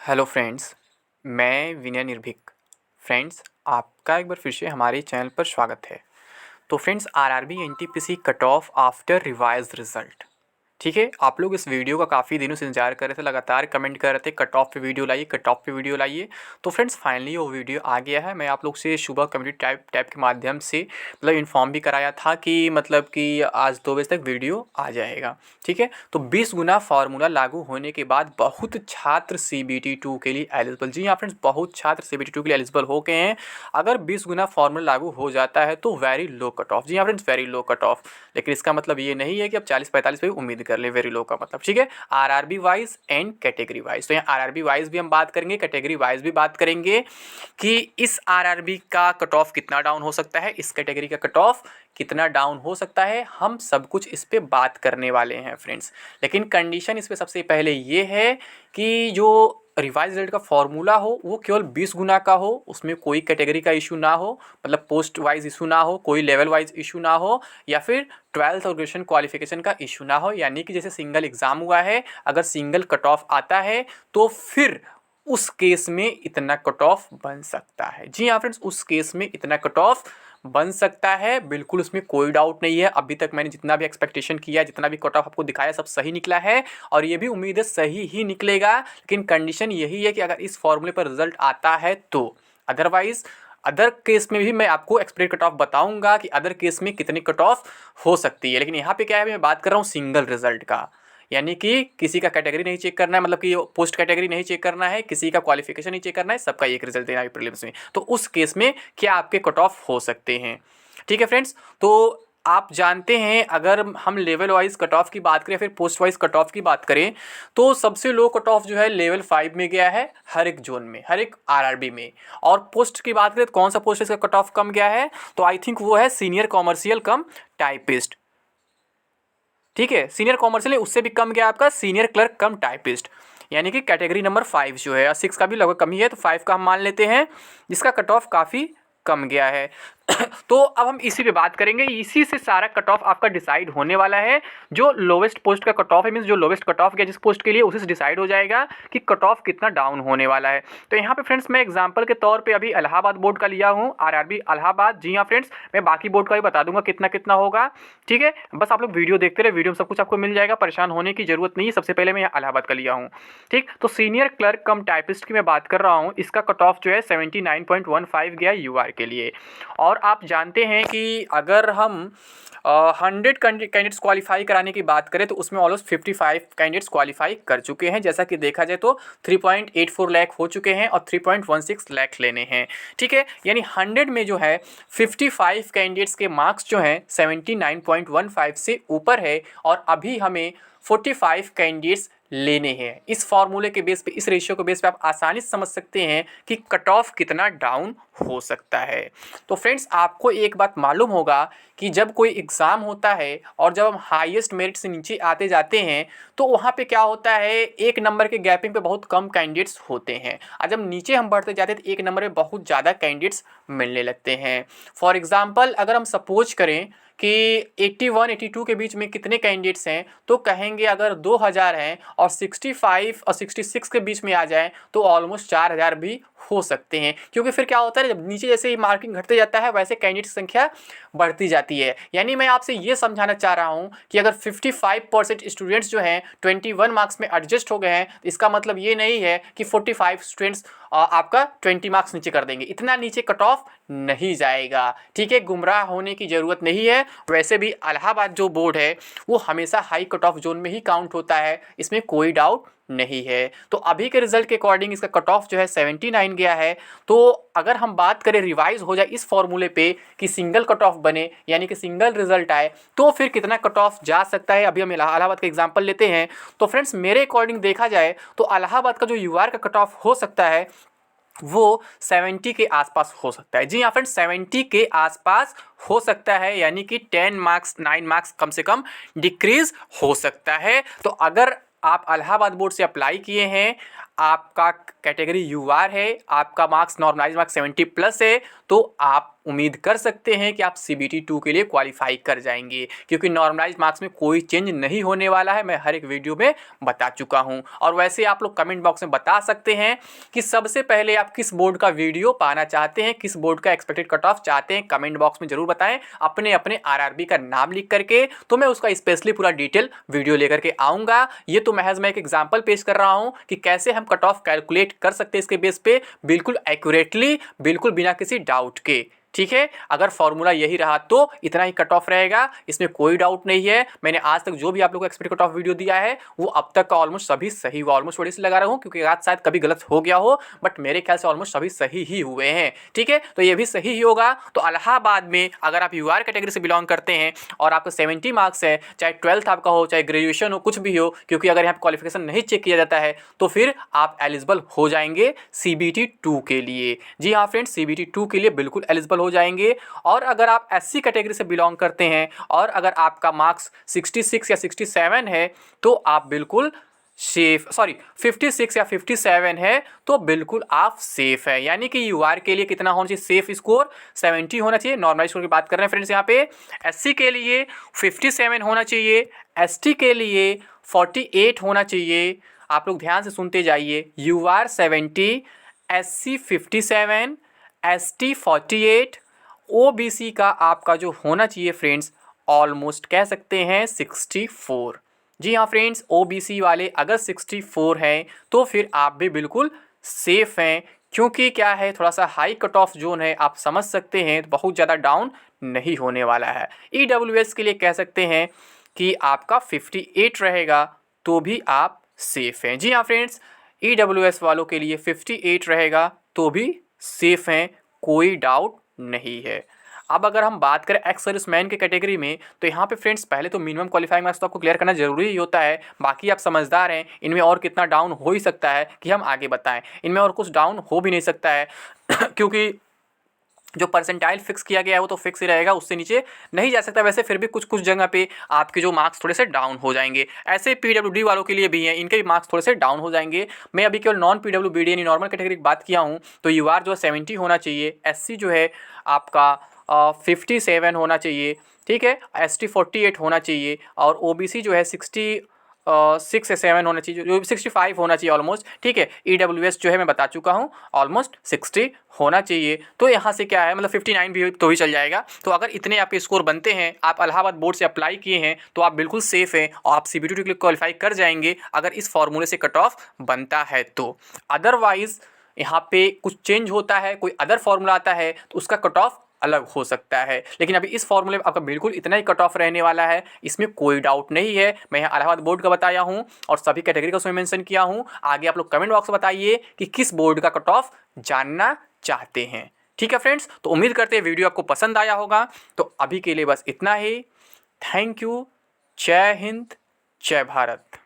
Hello friends, मैं विनय निर्भीक। Friends, आपका एक बार फिर से हमारे चैनल पर स्वागत है। तो friends, RRB NTPC cut off after revised result. ठीक है, आप लोग इस वीडियो का काफ़ी दिनों से इंतजार कर रहे थे, लगातार कमेंट कर रहे थे कट ऑफ पे वीडियो लाइए, कट ऑफ पे वीडियो लाइए। तो फ्रेंड्स, फाइनली वो वीडियो आ गया है। मैं आप लोग से सुबह कम्युनिटी टैब के माध्यम से इन्फॉर्म भी कराया था कि आज 2 बजे तक वीडियो आ जाएगा। ठीक है, तो 20 गुना फार्मूला लागू होने के बाद बहुत छात्र CBT2 के लिए एलिजिबल, जी हाँ फ्रेंड्स, बहुत छात्र CBT2 के लिए एलिजिबल हो गए हैं। अगर 20 गुना फार्मूला लागू हो जाता है तो वेरी लो कट ऑफ, जी हाँ friends, very low cut off. लेकिन इसका मतलब ये नहीं है कि अब 40-45 पे उम्मीद कर ले, वेरी लो का मतलब। ठीक है, RRB wise and category wise. तो यहाँ आरआरबी वाइज भी हम बात करेंगे, कैटेगरी वाइज भी बात करेंगे कि इस आरआरबी का कट ऑफ कितना डाउन हो सकता है, इस कैटेगरी का कट ऑफ कितना डाउन हो सकता है। हम सब कुछ इस पे बात करने वाले हैं फ्रेंड्स। लेकिन कंडीशन इस पे सबसे पहले ये है कि जो रिवाइज रिजल्ट का फॉर्मूला हो वो केवल 20 गुना का हो, उसमें कोई कैटेगरी का इशू ना हो, मतलब पोस्ट वाइज इशू ना हो, कोई लेवल वाइज इशू ना हो, या फिर 12th और ग्रेजुएशन क्वालिफिकेशन का इशू ना हो। यानी कि जैसे सिंगल एग्जाम हुआ है, अगर सिंगल कट ऑफ आता है तो फिर उस केस में इतना कट ऑफ बन सकता है। जी हाँ फ्रेंड्स, उस केस में इतना कट ऑफ बन सकता है, बिल्कुल उसमें कोई डाउट नहीं है। अभी तक मैंने जितना भी एक्सपेक्टेशन किया, जितना भी कट ऑफ आपको दिखाया, सब सही निकला है और ये भी उम्मीद है सही ही निकलेगा। लेकिन कंडीशन यही है कि अगर इस फॉर्मूले पर रिजल्ट आता है तो, अदरवाइज अदर केस में भी मैं आपको एक्सपेक्टेड कट ऑफ बताऊंगा कि अदर केस में कितनी कट ऑफ हो सकती है। लेकिन यहाँ पे क्या है, मैं बात कर रहा हूँ सिंगल रिजल्ट का। यानी कि किसी का कैटेगरी नहीं चेक करना है, मतलब कि पोस्ट कैटेगरी नहीं चेक करना है, किसी का क्वालिफिकेशन नहीं चेक करना है, सबका एक रिजल्ट देना है प्रीलिम्स में। तो उस केस में क्या आपके कट ऑफ हो सकते हैं। ठीक है फ्रेंड्स, तो आप जानते हैं अगर हम लेवल वाइज कट ऑफ की बात करें, फिर पोस्ट वाइज कट ऑफ की बात करें, तो सबसे लो कट ऑफ जो है लेवल 5 में गया है, हर एक जोन में, हर एक आरआरबी में। और पोस्ट की बात करें तो कौन सा पोस्ट इसका कट ऑफ कम गया है, तो आई थिंक वो है सीनियर कॉमर्शियल कम टाइपिस्ट। ठीक है, सीनियर कॉमर्शियल, उससे भी कम गया आपका सीनियर क्लर्क कम टाइपिस्ट। यानी कि कैटेगरी नंबर 5 जो है, 6 का भी लगभग कम ही है, तो 5 का हम मान लेते हैं, जिसका कट ऑफ काफ़ी कम गया है। तो अब हम इसी पे बात करेंगे, इसी से सारा कट ऑफ आपका डिसाइड होने वाला है। जो लोवेस्ट पोस्ट का कट ऑफ है, मीन्स जो लोवेस्ट कट ऑफ गया जिस पोस्ट के लिए, उसी से डिसाइड हो जाएगा कि कट ऑफ कितना डाउन होने वाला है। तो यहाँ पे फ्रेंड्स मैं एग्जांपल के तौर पे अभी इलाहाबाद बोर्ड का लिया हूँ, आरआरबी इलाहाबाद। जी हाँ फ्रेंड्स, मैं बाकी बोर्ड का भी बता दूंगा कितना कितना होगा। ठीक है, बस आप लोग वीडियो देखते रहे, वीडियो में सब कुछ आपको मिल जाएगा, परेशान होने की जरूरत नहीं है। सबसे पहले मैं यहाँ इलाहाबाद का लिया हूँ। ठीक, तो सीनियर क्लर्क कम टाइपिस्ट की मैं बात कर रहा हूँ, इसका कट ऑफ जो है 79.15 गया यूआर के लिए। और आप जानते हैं कि अगर हम 100 कैंडिडेट्स क्वालिफाई कराने की बात करें तो उसमें ऑलमोस्ट 55 कैंडिडेट्स क्वालिफाई कर चुके हैं। जैसा कि देखा जाए तो 3.84 लाख हो चुके हैं और 3.16 लाख लेने हैं। ठीक है, यानी 100 में जो है 55 कैंडिडेट्स के मार्क्स जो हैं 79.15 से ऊपर है, और अभी हमें 45 कैंडिडेट्स लेने हैं। इस फॉर्मूले के बेस पे, इस रेशियो के बेस पे आप आसानी से समझ सकते हैं कि कट ऑफ कितना डाउन हो सकता है। तो फ्रेंड्स, आपको एक बात मालूम होगा कि जब कोई एग्ज़ाम होता है और जब हम हाईएस्ट मेरिट से नीचे आते जाते हैं तो वहाँ पे क्या होता है, एक नंबर के गैपिंग पे बहुत कम कैंडिडेट्स होते हैं, और जब नीचे हम बढ़ते जाते हैं तो एक नंबर में बहुत ज़्यादा कैंडिडेट्स मिलने लगते हैं। फॉर एग्ज़ाम्पल, अगर हम सपोज करें कि 81 82 के बीच में कितने कैंडिडेट्स हैं, तो कहेंगे अगर 2000 हैं और 65 और 66 के बीच में आ जाएं तो ऑलमोस्ट 4000 भी हो सकते हैं। क्योंकि फिर क्या होता है, जब नीचे जैसे ही मार्किंग घटते जाता है वैसे कैंडिडेट की संख्या बढ़ती जाती है। यानी मैं आपसे ये समझाना चाह रहा हूँ कि अगर 55% स्टूडेंट्स जो हैं 21 मार्क्स में एडजस्ट हो गए हैं, इसका मतलब ये नहीं है कि 45 स्टूडेंट्स आपका 20 मार्क्स नीचे कर देंगे, इतना नीचे कट ऑफ नहीं जाएगा। ठीक है, गुमराह होने की ज़रूरत नहीं है। वैसे भी इलाहाबाद जो बोर्ड है वो हमेशा हाई कट ऑफ जोन में ही काउंट होता है, इसमें कोई डाउट नहीं है। तो अभी के रिजल्ट के अकॉर्डिंग इसका कट ऑफ जो है 79 गया है। तो अगर हम बात करें रिवाइज हो जाए इस फॉर्मूले पे कि सिंगल कट ऑफ बने, यानी कि सिंगल रिजल्ट आए, तो फिर कितना कट ऑफ जा सकता है। अभी हम इलाहाबाद का एग्जांपल लेते हैं। तो फ्रेंड्स, मेरे अकॉर्डिंग देखा जाए तो इलाहाबाद का जो यूआर का कट ऑफ हो सकता है वो 70 के आसपास हो सकता है। जी हाँ फ्रेंड्स, 70 के आसपास हो सकता है, यानी कि 10 मार्क्स 9 मार्क्स कम से कम डिक्रीज हो सकता है। तो अगर आप इलाहाबाद बोर्ड से अप्लाई किए हैं, आपका कैटेगरी यूआर है, आपका मार्क्स नॉर्मलाइज मार्क्स 70+ है, तो आप उम्मीद कर सकते हैं कि आप CBT 2 के लिए क्वालिफाई कर जाएंगे, क्योंकि नॉर्मलाइज मार्क्स में कोई चेंज नहीं होने वाला है, मैं हर एक वीडियो में बता चुका हूं। और वैसे आप लोग कमेंट बॉक्स में बता सकते हैं कि सबसे पहले आप किस बोर्ड का वीडियो पाना चाहते हैं, किस बोर्ड का एक्सपेक्टेड कट ऑफ चाहते हैं, कमेंट बॉक्स में जरूर बताएं अपने अपने RRB का नाम लिख करके, तो मैं उसका स्पेशली पूरा डिटेल वीडियो लेकर के आऊँगा। ये तो महज मैं एक एग्जाम्पल पेश कर रहा हूँ कि कैसे हम कट ऑफ कैलकुलेट कर सकते हैं इसके बेस पे, बिल्कुल एक्यूरेटली, बिल्कुल बिना किसी डाउट के। ठीक है, अगर फॉर्मूला यही रहा तो इतना ही कट ऑफ रहेगा, इसमें कोई डाउट नहीं है। मैंने आज तक जो भी आप लोगों को एक्सपेक्टेड कट ऑफ वीडियो दिया है वो अब तक का ऑलमोस्ट सभी सही हुआ, ऑलमोस्ट थोड़ी सी लगा रहा हूँ क्योंकि आज शायद कभी गलत हो गया हो, बट मेरे ख्याल से ऑलमोस्ट सभी सही ही हुए हैं। ठीक है, तो ये भी सही ही होगा। तो इलाहाबाद में अगर आप यूआर कैटेगरी से बिलोंग करते हैं और आपका 70 मार्क्स है, चाहे 12th आपका हो, चाहे ग्रेजुएशन हो, कुछ भी हो, क्योंकि अगर यहाँ क्वालिफिकेशन नहीं चेक किया जाता है तो फिर आप एलिजिबल हो जाएंगे CBT 2 के लिए। जी हाँ फ्रेंड्स, CBT 2 के लिए बिल्कुल एलिजिबल हो जाएंगे। और अगर आप SC कैटेगरी से बिलोंग करते हैं और अगर आपका मार्क्स 66 या 67 है तो आप बिल्कुल सेफ, 56 या 57 है तो बिल्कुल आप सेफ है। यानी कि यूआर के लिए कितना होना चाहिए सेफ स्कोर? 70 होना चाहिए। नॉर्मल स्कोर की बात कर रहे हैं फ्रेंड्स यहाँ पे। SC के लिए 57 होना चाहिए, ST के लिए 48 होना चाहिए। आप लोग ध्यान से सुनते जाइए, यूआर 70, SC 57, ST 48, OBC का आपका जो होना चाहिए फ्रेंड्स ऑलमोस्ट कह सकते हैं 64। जी हाँ फ्रेंड्स, OBC वाले अगर 64 हैं तो फिर आप भी बिल्कुल सेफ हैं, क्योंकि क्या है थोड़ा सा हाई कट ऑफ जोन है, आप समझ सकते हैं, बहुत ज़्यादा डाउन नहीं होने वाला है। EWS के लिए कह सकते हैं कि आपका 58 रहेगा तो भी आप सेफ हैं। जी हाँ फ्रेंड्स, EWS वालों के लिए 58 रहेगा तो भी सेफ हैं, कोई डाउट नहीं है। अब अगर हम बात करें एक्स सर्विसमैन के कैटेगरी में तो यहाँ पे फ्रेंड्स पहले तो मिनिमम क्वालिफाइंग मार्क्स तो आपको क्लियर करना जरूरी ही होता है। बाकी आप समझदार हैं, इनमें और कितना डाउन हो ही सकता है कि हम आगे बताएं, इनमें और कुछ डाउन हो भी नहीं सकता है क्योंकि जो परसेंटाइल फिक्स किया गया है वो तो फिक्स ही रहेगा, उससे नीचे नहीं जा सकता। वैसे फिर भी कुछ कुछ जगह पे आपके जो मार्क्स थोड़े से डाउन हो जाएंगे। ऐसे PWD वालों के लिए भी हैं, इनके भी मार्क्स थोड़े से डाउन हो जाएंगे। मैं अभी केवल नॉन PWBD यानी नॉर्मल कैटेगरी की बात किया हूँ। तो UR जो है 70 होना चाहिए, SC जो है आपका 57 होना चाहिए, ठीक है, ST 48 होना चाहिए और OBC जो है 6 या 7 होना चाहिए, जो 65 होना चाहिए ऑलमोस्ट। ठीक है, EWS जो है मैं बता चुका हूँ ऑलमोस्ट 60 होना चाहिए। तो यहाँ से क्या है, मतलब 59 भी तो ही चल जाएगा। तो अगर इतने आपके स्कोर बनते हैं, आप इलाहाबाद बोर्ड से अप्लाई किए हैं तो आप बिल्कुल सेफ़ हैं और आप CBT 2 के लिए क्वालिफाई कर जाएंगे अगर इस फॉर्मूले से कट ऑफ बनता है तो। अदरवाइज़ यहाँ पे कुछ चेंज होता है, कोई अदर फॉर्मूला आता है तो उसका कट ऑफ अलग हो सकता है। लेकिन अभी इस फॉर्मूले में आपका बिल्कुल इतना ही कट ऑफ रहने वाला है, इसमें कोई डाउट नहीं है। मैं यहाँ इलाहाबाद बोर्ड का बताया हूँ और सभी कैटेगरी का उसमें मेंशन किया हूँ। आगे आप लोग कमेंट बॉक्स में बताइए कि किस बोर्ड का कट ऑफ जानना चाहते हैं। ठीक है फ्रेंड्स, तो उम्मीद करते हैं वीडियो आपको पसंद आया होगा। तो अभी के लिए बस इतना ही। Thank you. जय हिंद, जय भारत।